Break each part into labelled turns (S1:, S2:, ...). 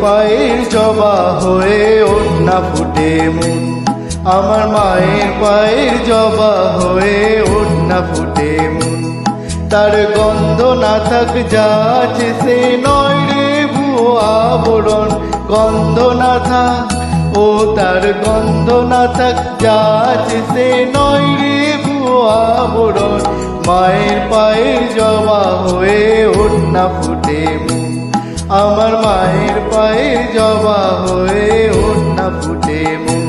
S1: পায়ের জবা হয়ে ওঠ না ফুটে মন, আমার মায়ের পায়ের জবা হয়ে ওঠ না ফুটে মন। তার গন্ধ না থাক যা আছে সে নয় রে ভুয়ো আবরণ, গন্ধ না থাক ও তার গন্ধ না থাক যা আছে সে নয় রে ভুয়ো আবরণ। মায়ের পায়ের জবা হয়ে ওঠ না ফুটে মন, আমার মায়ের পায়ের জবা হয়ে ওঠ না ফুটে মন।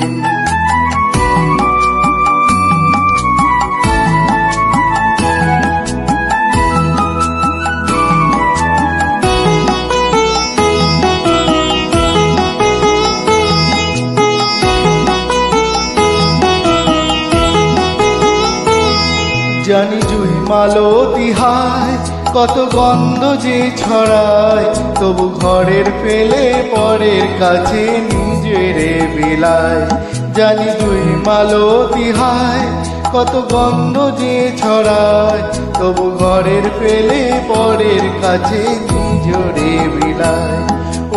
S1: জানি জুই মালতী হায় কত গন্ধ যে ছড়ায়, তবু ঘরের ফেলে পরের কাছে নিজেরে বিলায়। জানি জুই মালতী হায় কত গন্ধ যে ছড়ায়, তবু ঘরের ফেলে পরের কাছে নিজেরে বিলায়।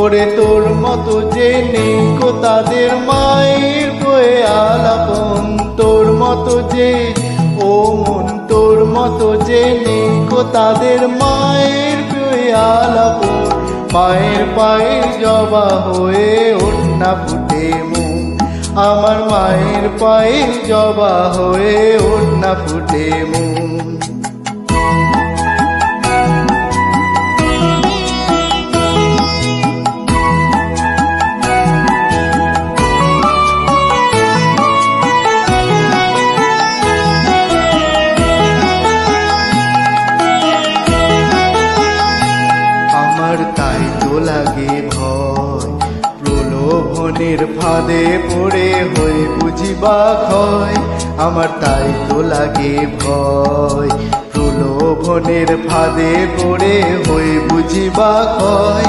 S1: ওরে তোর মতো যে নেই কো তাদের মায়ের বয়ে আলাপন, তোর মতো যে ও মন তোর মতো যে নেই কো তাদের মায়ের বয়ে আলাপন। মায়ের পায়ের জবা হয়ে ওঠ না ফুটে মন, আমার মায়ের পায়ের জবা হয়ে ওঠ না ফুটে মন। তাই তো লাগে ভয় প্রলোভনের ফাঁদে পড়ে হয়ে বুঝিবা ক্ষয়, আমার তাই তো লাগে ভয় প্রলোভনের ফাঁদে পড়ে হয়ে বুঝিবা ক্ষয়।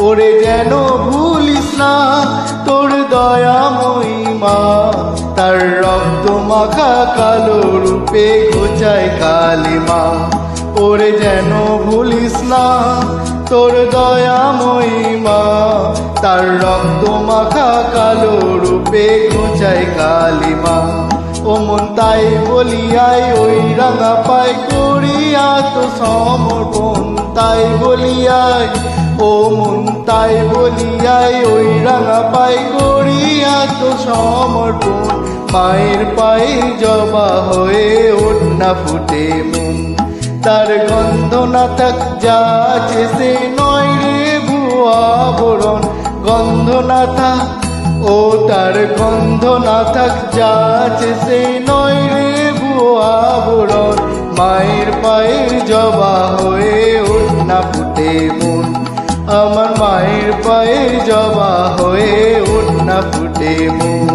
S1: ওরে যেন ভুলিস না তোর দয়াময়ী মা, তার রক্ত মাখা কালো রূপে ঘোচায় কালিমা। ওরে যেন ভুলিস না তোর দয়াময়ী মা, তার রক্ত মাখা কালো রূপে ঘোচায় কালিমা। ও মন তাই বলিয়াই ওই রাঙা পায় করিয়া তো সমর্পণ, তাই বলিয়াই ও মন তাই বলিয়াই ওই রাঙা পায় করিয়া তো সমর্পণ। মায়ের পায়ের জবা হয়ে ওঠ না ফুটে মন, তার গন্ধ না থাক যা আছে সে নয় রে ভুয়ো আবরণ, গন্ধ না থাক ও তার গন্ধ না থাক যা আছে সে নয় রে ভুয়ো আবরণ। মায়ের পায়ের জবা হয়ে ওঠ না ফুটে মন, আমার মায়ের পায়ের জবা হয়ে ওঠ না ফুটে মন।